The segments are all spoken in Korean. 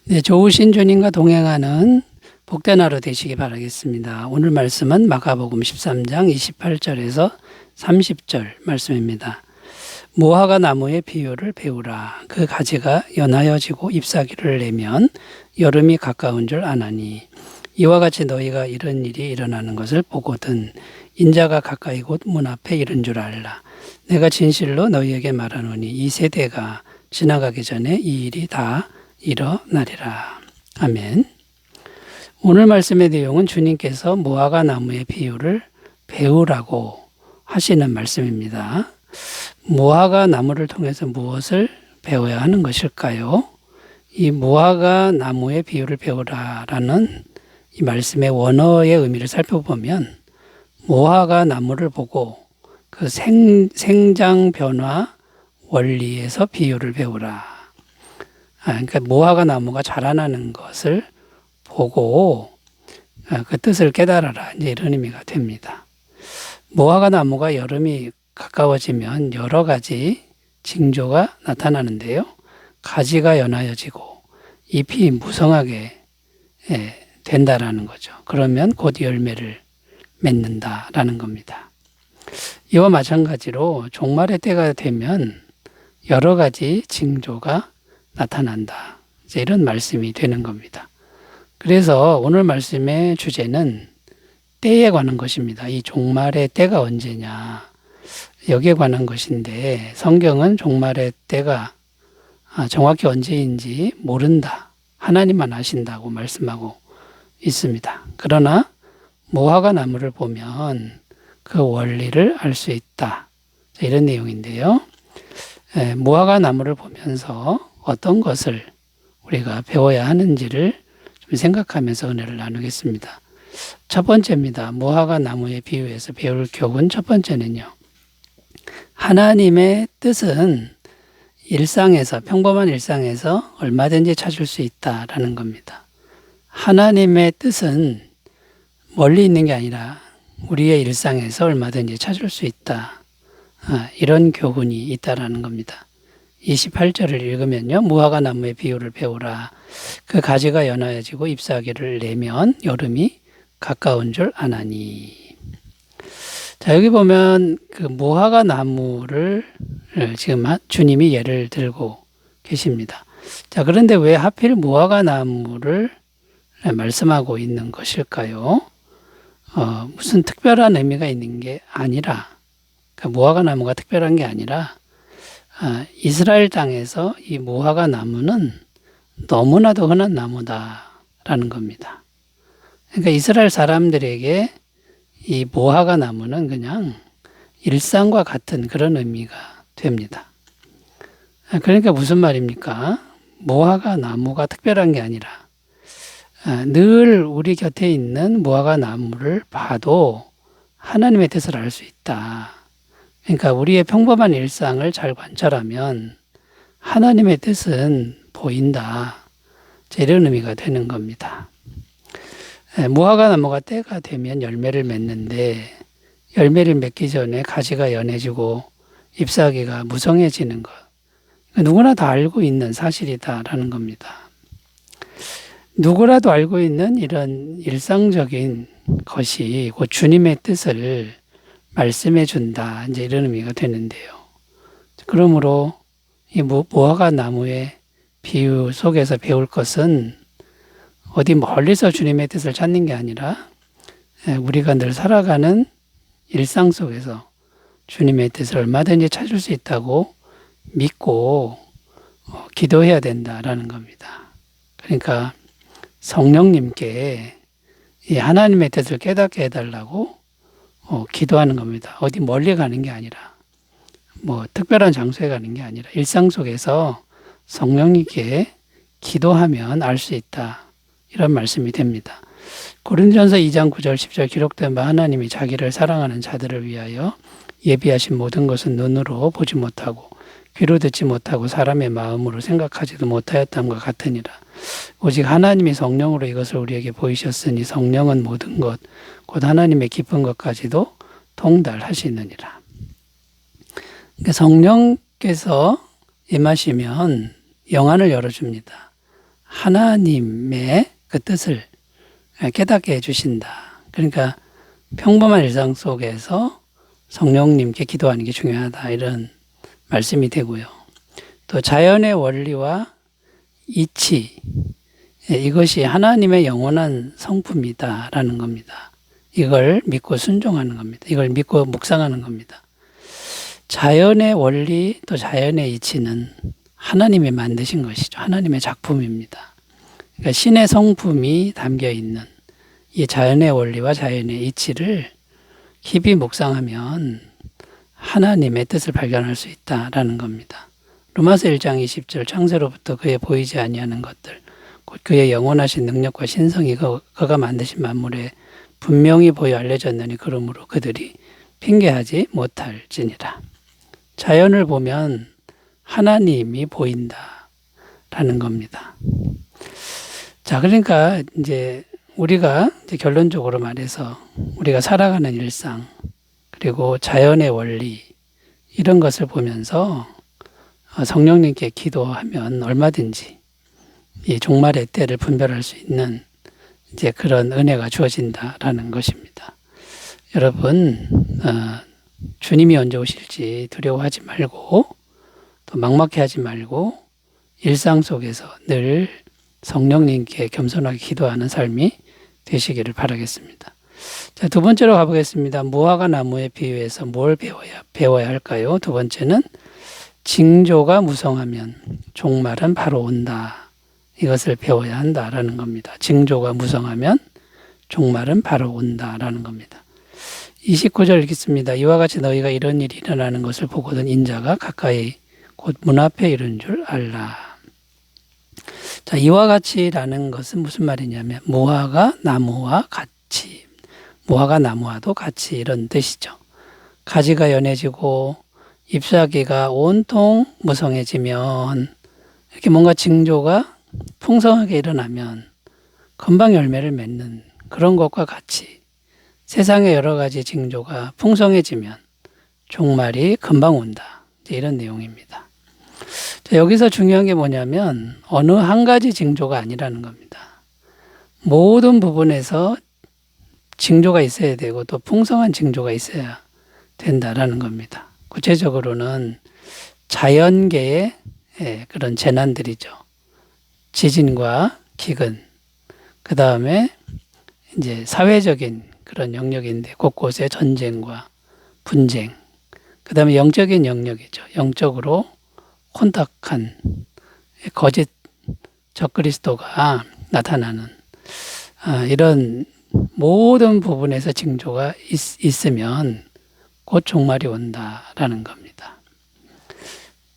네, 좋으신 주님과 동행하는 복된 하루 되시기 바라겠습니다. 오늘 말씀은 마가복음 13장 28절에서 30절 말씀입니다. 무화과 나무의 비유를 배우라. 그 가지가 연하여지고 잎사귀를 내면 여름이 가까운 줄 아나니 이와 같이 너희가 이런 일이 일어나는 것을 보거든 인자가 가까이 곧 문 앞에 이른 줄 알라. 내가 진실로 너희에게 말하노니 이 세대가 지나가기 전에 이 일이 다 일어나리라. 아멘. 오늘 말씀의 내용은 주님께서 무화과 나무의 비유를 배우라고 하시는 말씀입니다. 무화과 나무를 통해서 무엇을 배워야 하는 것일까요? 이 무화과 나무의 비유를 배우라라는 이 말씀의 원어의 의미를 살펴보면 무화과 나무를 보고 그 생장 변화 원리에서 비유를 배우라. 그러니까 무화과 나무가 자라나는 것을 보고 그 뜻을 깨달아라. 이제 이런 의미가 됩니다. 무화과 나무가 여름이 가까워지면 여러 가지 징조가 나타나는데요. 가지가 연하여지고 잎이 무성하게 된다라는 거죠. 그러면 곧 열매를 맺는다라는 겁니다. 이와 마찬가지로 종말의 때가 되면 여러 가지 징조가 나타난다. 이제 이런 말씀이 되는 겁니다. 그래서 오늘 말씀의 주제는 때에 관한 것입니다. 이 종말의 때가 언제냐. 여기에 관한 것인데 성경은 종말의 때가 정확히 언제인지 모른다. 하나님만 아신다고 말씀하고 있습니다. 그러나 무화과 나무를 보면 그 원리를 알 수 있다. 이런 내용인데요. 무화과 나무를 보면서 어떤 것을 우리가 배워야 하는지를 좀 생각하면서 은혜를 나누겠습니다. 첫 번째입니다. 무화과 나무의 비유에서 배울 교훈 첫 번째는요. 하나님의 뜻은 일상에서, 평범한 일상에서 얼마든지 찾을 수 있다라는 겁니다. 하나님의 뜻은 멀리 있는 게 아니라 우리의 일상에서 얼마든지 찾을 수 있다. 이런 교훈이 있다라는 겁니다. 28절을 읽으면요. 무화과 나무의 비유를 배우라. 그 가지가 연하여지고 잎사귀를 내면 여름이 가까운 줄 아나니. 자, 여기 보면 그 무화과 나무를 지금 주님이 예를 들고 계십니다. 자, 그런데 왜 하필 무화과 나무를 말씀하고 있는 것일까요? 무슨 특별한 의미가 있는 게 아니라, 그러니까 무화과 나무가 특별한 게 아니라, 이스라엘 땅에서 이 무화과 나무는 너무나도 흔한 나무다라는 겁니다. 그러니까 이스라엘 사람들에게 이 무화과 나무는 그냥 일상과 같은 그런 의미가 됩니다. 그러니까 무슨 말입니까? 무화과 나무가 특별한 게 아니라 늘 우리 곁에 있는 무화과 나무를 봐도 하나님의 뜻을 알 수 있다. 그러니까 우리의 평범한 일상을 잘 관찰하면 하나님의 뜻은 보인다. 이런 의미가 되는 겁니다. 무화과 나무가 때가 되면 열매를 맺는데 열매를 맺기 전에 가지가 연해지고 잎사귀가 무성해지는 것. 누구나 다 알고 있는 사실이다라는 겁니다. 누구라도 알고 있는 이런 일상적인 것이 곧 주님의 뜻을 말씀해 준다. 이제 이런 의미가 되는데요. 그러므로 이 무화과 나무의 비유 속에서 배울 것은 어디 멀리서 주님의 뜻을 찾는 게 아니라 우리가 늘 살아가는 일상 속에서 주님의 뜻을 얼마든지 찾을 수 있다고 믿고 기도해야 된다라는 겁니다. 그러니까 성령님께 이 하나님의 뜻을 깨닫게 해달라고 기도하는 겁니다. 어디 멀리 가는 게 아니라 특별한 장소에 가는 게 아니라 일상 속에서 성령님께 기도하면 알 수 있다. 이런 말씀이 됩니다. 고린도전서 2장 9절 10절 기록된 바 하나님이 자기를 사랑하는 자들을 위하여 예비하신 모든 것은 눈으로 보지 못하고 귀로 듣지 못하고 사람의 마음으로 생각하지도 못하였담과 같으니라. 오직 하나님이 성령으로 이것을 우리에게 보이셨으니 성령은 모든 것 곧 하나님의 깊은 것까지도 통달하시느니라. 그러니까 성령께서 임하시면 영안을 열어줍니다. 하나님의 그 뜻을 깨닫게 해주신다. 그러니까 평범한 일상 속에서 성령님께 기도하는 게 중요하다. 이런 말씀이 되고요. 또 자연의 원리와 이치, 이것이 하나님의 영원한 성품이다라는 겁니다. 이걸 믿고 순종하는 겁니다. 이걸 믿고 묵상하는 겁니다. 자연의 원리 또 자연의 이치는 하나님이 만드신 것이죠. 하나님의 작품입니다. 그러니까 신의 성품이 담겨 있는 이 자연의 원리와 자연의 이치를 깊이 묵상하면 하나님의 뜻을 발견할 수 있다라는 겁니다. 로마서 1장 20절 창세로부터 그의 보이지 아니하는 것들 곧 그의 영원하신 능력과 신성이 그가 만드신 만물에 분명히 보여 알려졌느니 그러므로 그들이 핑계하지 못할지니라. 자연을 보면 하나님이 보인다라는 겁니다. 자, 그러니까 이제 우리가 이제 결론적으로 말해서 우리가 살아가는 일상 그리고 자연의 원리 이런 것을 보면서 성령님께 기도하면 얼마든지 이 종말의 때를 분별할 수 있는 이제 그런 은혜가 주어진다라는 것입니다. 여러분, 주님이 언제 오실지 두려워하지 말고 또 막막해 하지 말고 일상 속에서 늘 성령님께 겸손하게 기도하는 삶이 되시기를 바라겠습니다. 자, 두 번째로 가보겠습니다. 무화과 나무에 비유해서 뭘 배워야 할까요? 두 번째는 징조가 무성하면 종말은 바로 온다. 이것을 배워야 한다라는 겁니다. 징조가 무성하면 종말은 바로 온다라는 겁니다. 29절 읽겠습니다. 이와 같이 너희가 이런 일이 일어나는 것을 보거든 인자가 가까이 곧 문 앞에 이른 줄 알라. 자, 이와 같이라는 것은 무슨 말이냐면 무화과 나무와 같이, 무화과 나무와도 같이 이런 뜻이죠. 가지가 연해지고 잎사귀가 온통 무성해지면 이렇게 뭔가 징조가 풍성하게 일어나면 금방 열매를 맺는 그런 것과 같이 세상의 여러 가지 징조가 풍성해지면 종말이 금방 온다. 이런 내용입니다. 자, 여기서 중요한 게 뭐냐면 어느 한 가지 징조가 아니라는 겁니다. 모든 부분에서 징조가 있어야 되고 또 풍성한 징조가 있어야 된다라는 겁니다. 구체적으로는 자연계의 그런 재난들이죠. 지진과 기근, 그 다음에 이제 사회적인 그런 영역인데 곳곳에 전쟁과 분쟁, 그 다음에 영적인 영역이죠. 영적으로 혼탁한 거짓 적그리스도가 나타나는 이런 모든 부분에서 징조가 있으면 곧 종말이 온다라는 겁니다.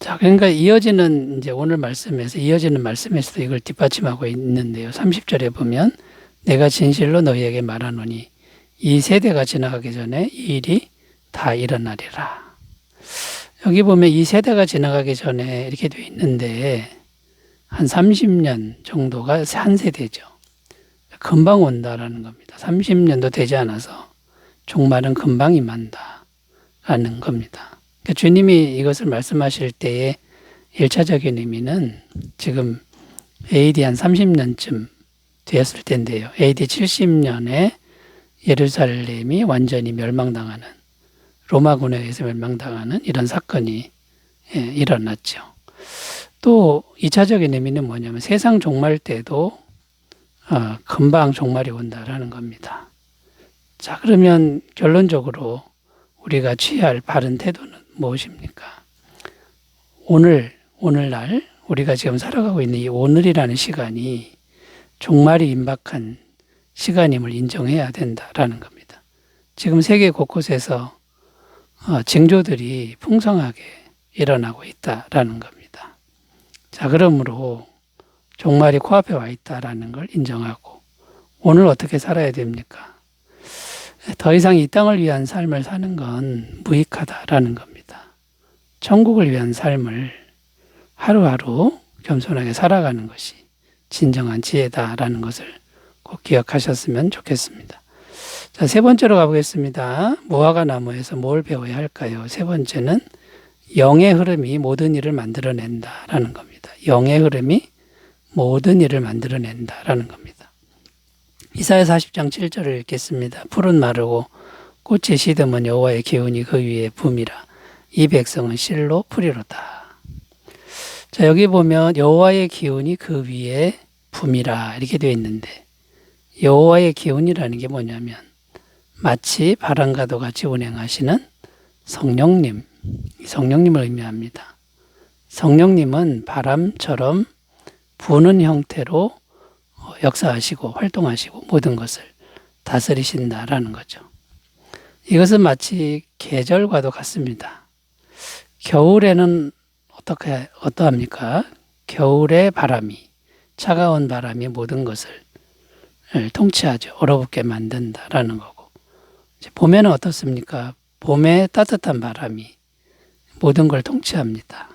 자, 그러니까 이어지는 이제 오늘 말씀에서 이어지는 말씀에서도 이걸 뒷받침하고 있는데요. 30절에 보면 내가 진실로 너희에게 말하노니 이 세대가 지나가기 전에 이 일이 다 일어나리라. 여기 보면 이 세대가 지나가기 전에 이렇게 되어 있는데 한 30년 정도가 한 세대죠. 금방 온다라는 겁니다. 30년도 되지 않아서 종말은 금방 임한다라는 겁니다. 그러니까 주님이 이것을 말씀하실 때의 1차적인 의미는 지금 AD 한 30년쯤 되었을 텐데요. AD 70년에 예루살렘이 완전히 멸망당하는 로마군에 의해서 멸망당하는 이런 사건이 일어났죠. 또 2차적인 의미는 뭐냐면 세상 종말 때도 금방 종말이 온다라는 겁니다. 자, 그러면 결론적으로 우리가 취할 바른 태도는 무엇입니까? 오늘날 우리가 지금 살아가고 있는 이 오늘이라는 시간이 종말이 임박한 시간임을 인정해야 된다라는 겁니다. 지금 세계 곳곳에서 징조들이 풍성하게 일어나고 있다라는 겁니다. 자, 그러므로 종말이 코앞에 와 있다라는 걸 인정하고 오늘 어떻게 살아야 됩니까? 더 이상 이 땅을 위한 삶을 사는 건 무익하다라는 겁니다. 천국을 위한 삶을 하루하루 겸손하게 살아가는 것이 진정한 지혜다라는 것을 꼭 기억하셨으면 좋겠습니다. 자, 세 번째로 가보겠습니다. 무화과 나무에서 뭘 배워야 할까요? 세 번째는 영의 흐름이 모든 일을 만들어낸다라는 겁니다. 영의 흐름이 모든 일을 만들어낸다라는 겁니다. 이사야 40장 7절을 읽겠습니다. 풀은 마르고 꽃이 시듬은 여호와의 기운이 그 위에 붐이라. 이 백성은 실로 풀이로다. 자, 여기 보면 여호와의 기운이 그 위에 붐이라 이렇게 되어 있는데, 여호와의 기운이라는 게 뭐냐면 마치 바람과도 같이 운행하시는 성령님, 성령님을 의미합니다. 성령님은 바람처럼 부는 형태로 역사하시고 활동하시고 모든 것을 다스리신다라는 거죠. 이것은 마치 계절과도 같습니다. 겨울에는 어떠합니까? 겨울의 바람이, 차가운 바람이 모든 것을 통치하죠. 얼어붙게 만든다라는 거고. 봄에는 어떻습니까? 봄에 따뜻한 바람이 모든 걸 통치합니다.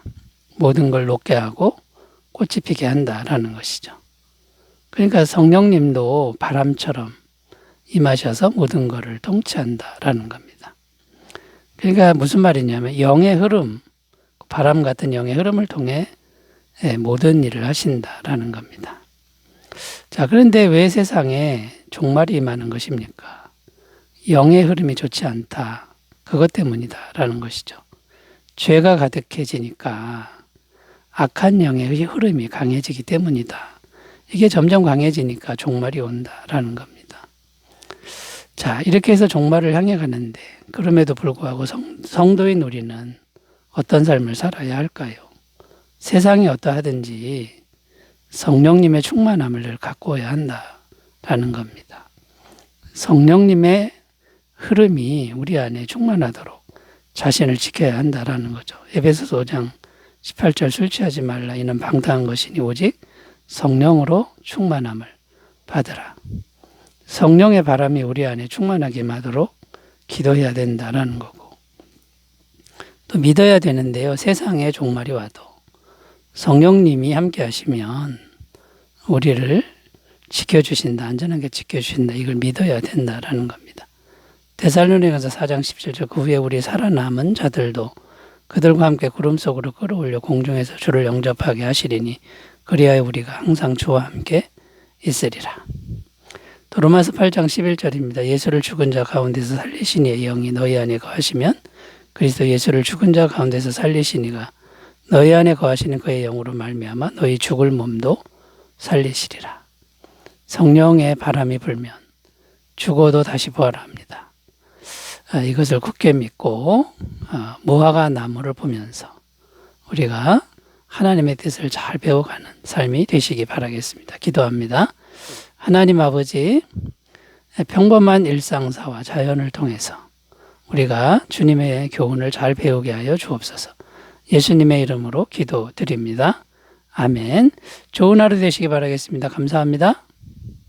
모든 걸 녹게 하고 꽃이 피게 한다라는 것이죠. 그러니까 성령님도 바람처럼 임하셔서 모든 것을 통치한다라는 겁니다. 그러니까 무슨 말이냐면 영의 흐름, 바람 같은 영의 흐름을 통해 모든 일을 하신다라는 겁니다. 자, 그런데 왜 세상에 종말이 임하는 것입니까? 영의 흐름이 좋지 않다. 그것 때문이다라는 것이죠. 죄가 가득해지니까 악한 영의 흐름이 강해지기 때문이다. 이게 점점 강해지니까 종말이 온다라는 겁니다. 자, 이렇게 해서 종말을 향해 가는데, 그럼에도 불구하고 성도인 우리는 어떤 삶을 살아야 할까요? 세상이 어떠하든지 성령님의 충만함을 늘 갖고야 한다라는 겁니다. 성령님의 흐름이 우리 안에 충만하도록 자신을 지켜야 한다라는 거죠. 에베소서 5장 18절 술 취하지 말라. 이는 방탕한 것이니 오직 성령으로 충만함을 받으라. 성령의 바람이 우리 안에 충만하게 임하도록 기도해야 된다라는 거고, 또 믿어야 되는데요. 세상에 종말이 와도 성령님이 함께 하시면 우리를 지켜주신다. 안전하게 지켜주신다. 이걸 믿어야 된다라는 겁니다. 데살로니가서 4장 17절 그 후에 우리 살아남은 자들도 그들과 함께 구름 속으로 끌어올려 공중에서 주를 영접하게 하시리니 그리하여 우리가 항상 주와 함께 있으리라. 또 로마서 8장 11절입니다. 예수를 죽은 자 가운데서 살리신 이의 영이 너희 안에 거하시면 그리스도 예수를 죽은 자 가운데서 살리신 이가 너희 안에 거하시는 그의 영으로 말미암아 너희 죽을 몸도 살리시리라. 성령의 바람이 불면 죽어도 다시 부활합니다. 이것을 굳게 믿고 무화과 나무를 보면서 우리가 하나님의 뜻을 잘 배워가는 삶이 되시기 바라겠습니다. 기도합니다. 하나님 아버지, 평범한 일상사와 자연을 통해서 우리가 주님의 교훈을 잘 배우게 하여 주옵소서. 예수님의 이름으로 기도드립니다. 아멘. 좋은 하루 되시기 바라겠습니다. 감사합니다.